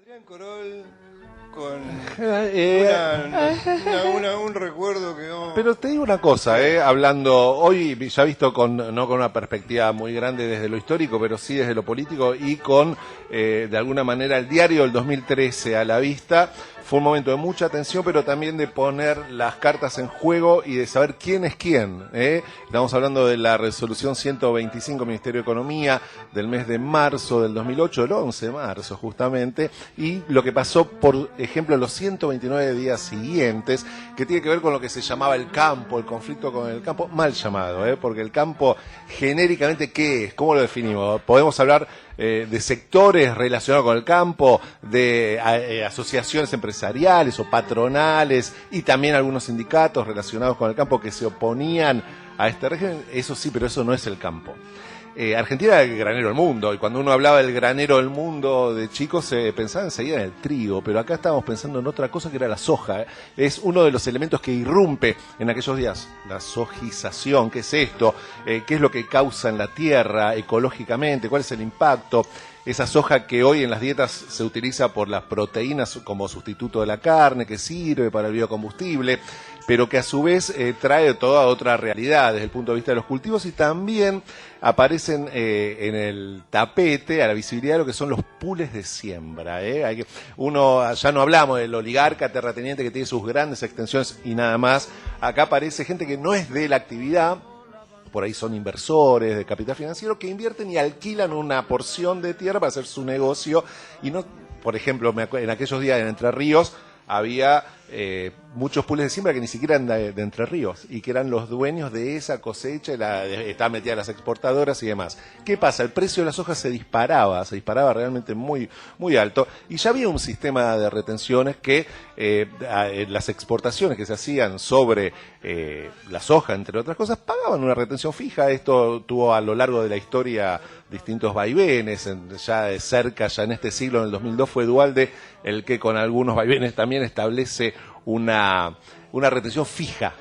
Adrián Corol con un recuerdo que no... Pero te digo una cosa, hablando hoy, ya visto no con una perspectiva muy grande desde lo histórico, pero sí desde lo político y con, de alguna manera, el diario del 2013 a la vista. Fue un momento de mucha tensión, pero también de poner las cartas en juego y de saber quién es quién. Estamos hablando de la resolución 125 Ministerio de Economía del mes de marzo del 2008, el 11 de marzo justamente, y lo que pasó, por ejemplo, los 129 días siguientes, que tiene que ver con lo que se llamaba el campo, el conflicto con el campo, mal llamado, porque el campo genéricamente, ¿qué es? ¿Cómo lo definimos? Podemos hablar de sectores relacionados con el campo, de asociaciones empresariales o patronales y también algunos sindicatos relacionados con el campo que se oponían a este régimen. Eso sí, pero eso no es el campo. Argentina era el granero del mundo, y cuando uno hablaba del granero del mundo de chicos se pensaba enseguida en el trigo, pero acá estábamos pensando en otra cosa que era la soja. Es uno de los elementos que irrumpe en aquellos días, la sojización. ¿Qué es esto? ¿Qué es lo que causa en la tierra ecológicamente? ¿Cuál es el impacto? Esa soja que hoy en las dietas se utiliza por las proteínas como sustituto de la carne, que sirve para el biocombustible, pero que a su vez trae toda otra realidad desde el punto de vista de los cultivos, y también aparecen en el tapete, a la visibilidad, de lo que son los pools de siembra. Ya no hablamos del oligarca terrateniente que tiene sus grandes extensiones y nada más. Acá aparece gente que no es de la actividad, por ahí son inversores de capital financiero que invierten y alquilan una porción de tierra para hacer su negocio. Y no, por ejemplo, en aquellos días en Entre Ríos había muchos pools de siembra que ni siquiera eran de Entre Ríos y que eran los dueños de esa cosecha, estaban metidas las exportadoras y demás. ¿Qué pasa? El precio de las hojas se disparaba realmente muy, muy alto, y ya había un sistema de retenciones que las exportaciones que se hacían sobre la soja, entre otras cosas, pagaban una retención fija. Esto tuvo a lo largo de la historia distintos vaivenes, ya de cerca, ya en este siglo, en el 2002, fue Duhalde el que con algunos vaivenes también establece una retención fija.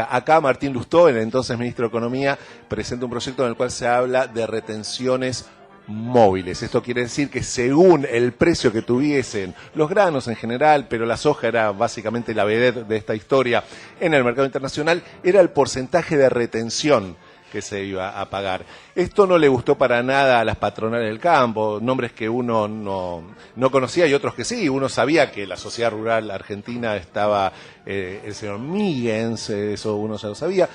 Acá Martín Lustó, el entonces ministro de Economía, presenta un proyecto en el cual se habla de retenciones móviles. Esto quiere decir que según el precio que tuviesen los granos en general, pero la soja era básicamente la vedette de esta historia en el mercado internacional, era el porcentaje de retención que se iba a pagar. Esto no le gustó para nada a las patronales del campo, nombres que uno no conocía y otros que sí. Uno sabía que la sociedad rural argentina estaba el señor Míguez, eso uno ya lo sabía.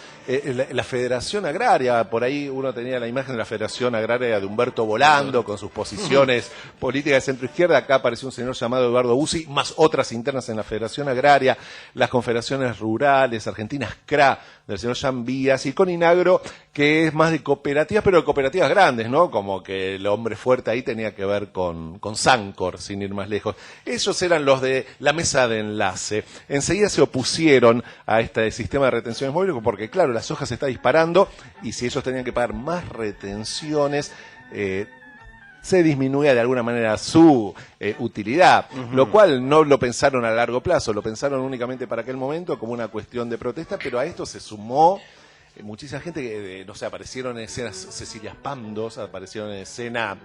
La Federación Agraria, por ahí uno tenía la imagen de la Federación Agraria de Humberto Volando, con sus posiciones políticas de centro-izquierda. Acá apareció un señor llamado Eduardo Bussi, más otras internas en la Federación Agraria, las confederaciones rurales argentinas, CRA, del señor Jan Vías, y Coninagro, que es más de cooperativas, pero de cooperativas grandes, ¿no? Como que el hombre fuerte ahí tenía que ver con Sancor, sin ir más lejos. Ellos eran los de la mesa de enlace. Enseguida se opusieron a este sistema de retenciones móviles porque, claro, la soja se está disparando, y si ellos tenían que pagar más retenciones, se disminuía de alguna manera su utilidad, lo cual no lo pensaron a largo plazo, lo pensaron únicamente para aquel momento como una cuestión de protesta, pero a esto se sumó muchísima gente que, no sé, aparecieron en escenas Cecilia Pandos, aparecieron en escena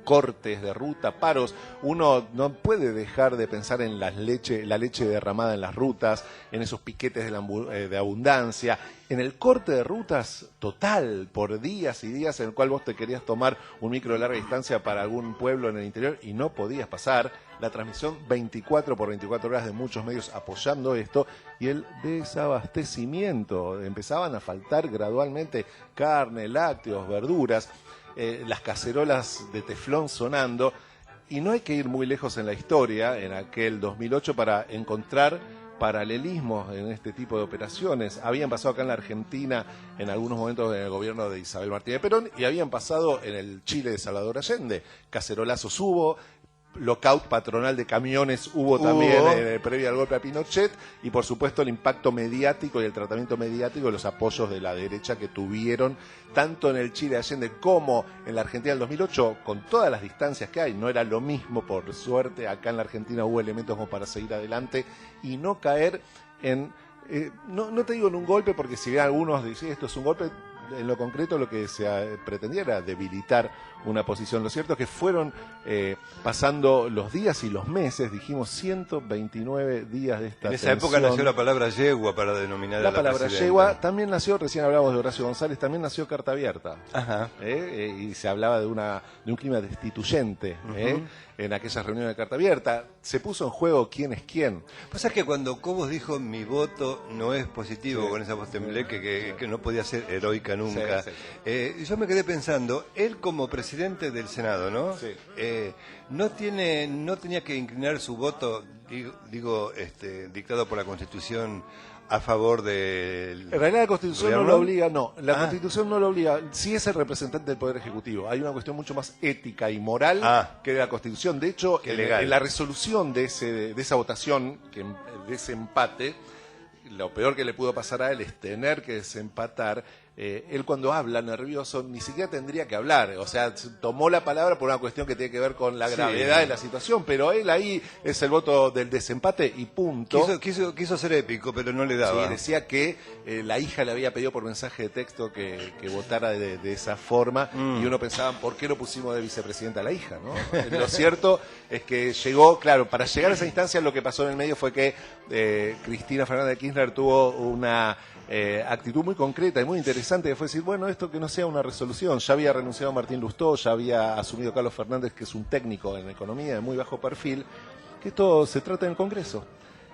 cortes de ruta, paros. Uno no puede dejar de pensar en la leche derramada en las rutas, en esos piquetes de abundancia, en el corte de rutas total por días y días, en el cual vos te querías tomar un micro de larga distancia para algún pueblo en el interior y no podías pasar. La transmisión 24 por 24 horas de muchos medios apoyando esto, y el desabastecimiento. Empezaban a faltar gradualmente carne, lácteos, verduras, las cacerolas de teflón sonando, y no hay que ir muy lejos en la historia, en aquel 2008, para encontrar paralelismos en este tipo de operaciones. Habían pasado acá en la Argentina en algunos momentos en el gobierno de Isabel Martínez Perón, y habían pasado en el Chile de Salvador Allende. Cacerolazos hubo, lockout patronal de camiones hubo también previo al golpe a Pinochet, y por supuesto el impacto mediático y el tratamiento mediático de los apoyos de la derecha que tuvieron tanto en el Chile de Allende como en la Argentina del 2008, con todas las distancias que hay. No era lo mismo, por suerte acá en la Argentina hubo elementos como para seguir adelante y no caer en, no te digo en un golpe, porque si bien algunos dicen esto es un golpe, en lo concreto lo que se pretendía era debilitar una posición. Lo cierto es que fueron pasando los días y los meses, dijimos 129 días de esta En esa época nació la palabra yegua para denominar a la palabra presidenta. yegua. También nació, recién hablábamos de Horacio González, también nació Carta Abierta. Ajá. Y se hablaba de un clima destituyente en aquellas reuniones de Carta Abierta. Se puso en juego quién es quién. Pasa que cuando Cobos dijo mi voto no es positivo, Sí. con esa voz tembleque que no podía ser heroica nunca, Sí. Yo me quedé pensando, él como presidente del Senado, ¿no? Sí. No tenía que inclinar su voto, dictado por la Constitución, a favor del... En realidad la Constitución no ¿Gobierno? lo obliga, no. La Ah. Constitución no lo obliga. Sí es el representante del Poder Ejecutivo. Hay una cuestión mucho más ética y moral que la Constitución. De hecho, Que legal. en la resolución de esa votación, de ese empate, lo peor que le pudo pasar a él es tener que desempatar. Él cuando habla nervioso ni siquiera tendría que hablar, o sea, tomó la palabra por una cuestión que tiene que ver con la gravedad de la situación, pero él ahí es el voto del desempate y punto. Quiso ser épico, pero no le daba. Sí, decía que la hija le había pedido por mensaje de texto que votara de esa forma y uno pensaba, ¿por qué no pusimos de vicepresidenta a la hija? ¿No? Lo cierto es que llegó, claro, para llegar a esa instancia lo que pasó en el medio fue que Cristina Fernández de Kirchner tuvo una actitud muy concreta y muy interesante, que fue decir, bueno, esto que no sea una resolución. Ya había renunciado Martín Lustó, ya había asumido Carlos Fernández, que es un técnico en economía de muy bajo perfil, que esto se trata en el Congreso.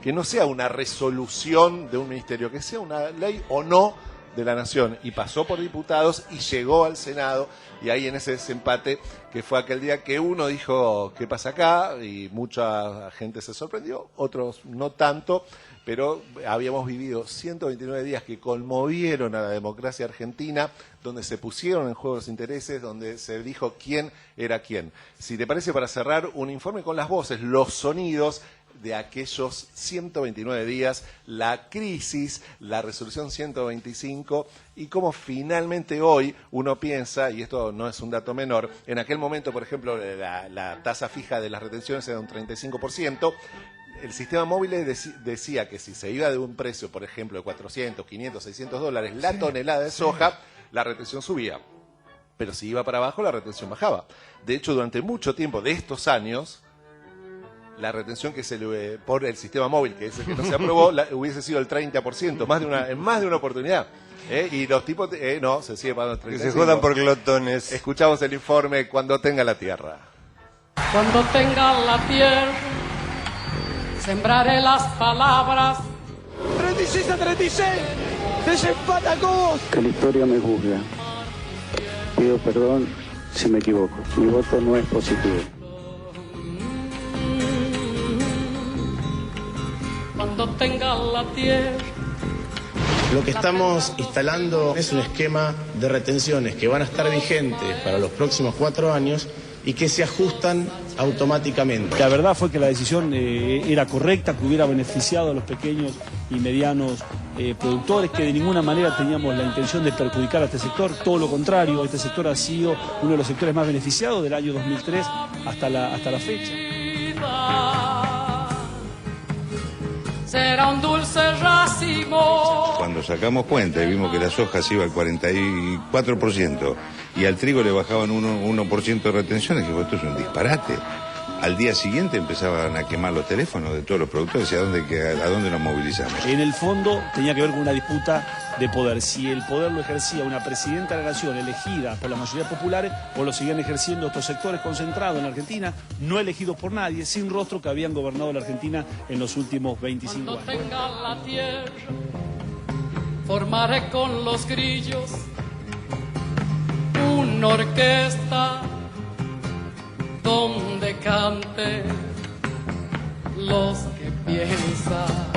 Que no sea una resolución de un ministerio, que sea una ley o no de la Nación. Y pasó por diputados y llegó al Senado, y ahí en ese desempate, que fue aquel día que uno dijo, ¿qué pasa acá? Y mucha gente se sorprendió, otros no tanto, pero habíamos vivido 129 días que conmovieron a la democracia argentina, donde se pusieron en juego los intereses, donde se dijo quién era quién. Si te parece, para cerrar, un informe con las voces, los sonidos de aquellos 129 días, la crisis, la resolución 125 y cómo finalmente hoy uno piensa, y esto no es un dato menor, en aquel momento, por ejemplo, la tasa fija de las retenciones era un 35%, el sistema móvil decía que si se iba de un precio, por ejemplo, de 400, 500, 600 dólares la tonelada de soja, la retención subía. Pero si iba para abajo, la retención bajaba. De hecho, durante mucho tiempo de estos años, la retención por el sistema móvil, que es el que no se aprobó, hubiese sido el 30%, en más de una oportunidad. Y los tipos, no, se sigue pagando el 35%. Que se jodan por glotones. Escuchamos el informe Cuando tenga la tierra. Cuando tenga la tierra, sembraré las palabras. 36-36, desempata Cobos. Que la historia me juzga. Pido perdón si me equivoco. Mi voto no es positivo. Cuando tenga la tierra. Lo que estamos instalando es un esquema de retenciones que van a estar vigentes para los próximos 4 años y que se ajustan automáticamente. La verdad fue que la decisión era correcta, que hubiera beneficiado a los pequeños y medianos productores, que de ninguna manera teníamos la intención de perjudicar a este sector, todo lo contrario, este sector ha sido uno de los sectores más beneficiados del año 2003 hasta la fecha. Será un dulce racimo. Cuando sacamos cuenta y vimos que la soja se iba al 44% y al trigo le bajaban 1% de retención, dijimos, esto es un disparate. Al día siguiente empezaban a quemar los teléfonos de todos los productores y a dónde nos movilizamos. En el fondo tenía que ver con una disputa de poder. Si el poder lo ejercía una presidenta de la nación elegida por la mayoría populares, o lo seguían ejerciendo estos sectores concentrados en la Argentina, no elegidos por nadie, sin rostro, que habían gobernado la Argentina en los últimos 25 años. Cuando tenga la tierra, formaré con los grillos una orquesta donde cante los que piensan.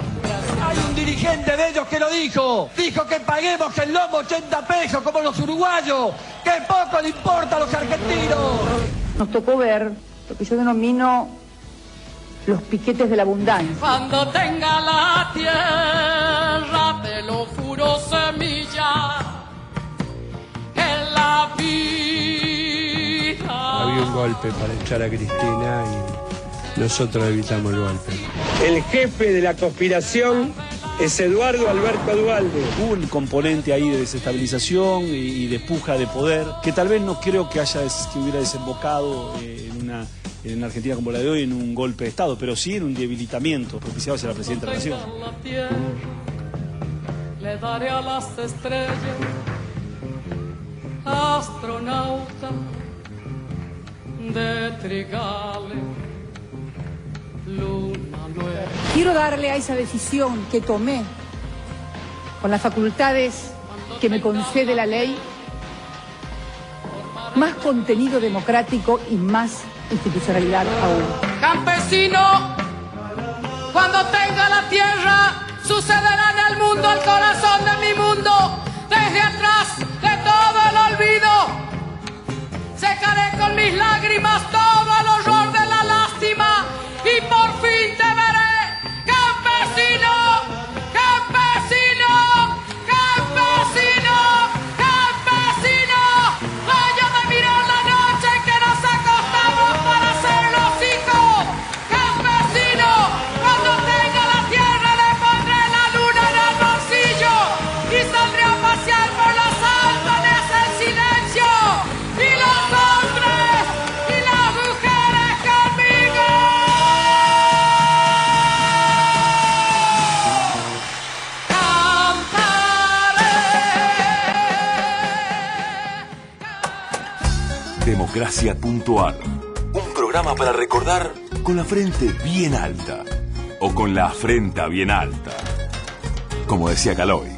Hay un dirigente de ellos que lo dijo que paguemos el lomo 80 pesos como los uruguayos, que poco le importa a los argentinos. Nos tocó ver lo que yo denomino los piquetes de la abundancia. Cuando tenga la tierra, te lo juro, semilla en la vida. Había un golpe para echar a Cristina y nosotros evitamos el golpe. El jefe de la conspiración es Eduardo Alberto Dualde. Hubo un componente ahí de desestabilización y de puja de poder, que tal vez no creo que hubiera desembocado en Argentina como la de hoy en un golpe de Estado, pero sí en un debilitamiento propiciado hacia la presidenta de la Nación. Le daré a las estrellas, astronauta de trigales, luna nueva. Quiero darle a esa decisión que tomé, con las facultades que me concede la ley, más contenido democrático y más institucionalidad aún. Campesino, cuando tenga la tierra, sucederá en el mundo el corazón de mi mundo. Desde atrás de todo el olvido, secaré con mis lágrimas todo el horror de la lástima y por fin te veré, campesino, campesino, campesino, campesino. Vaya de mirar la noche en que nos acostamos para hacer los hijos. Campesino, cuando tenga la tierra le pondré la luna en el bolsillo y saldré a pasear por los altones en silencio. Y los hombres y las mujeres conmigo. Democracia.ar. Un programa para recordar con la frente bien alta o con la afrenta bien alta, como decía Caloi.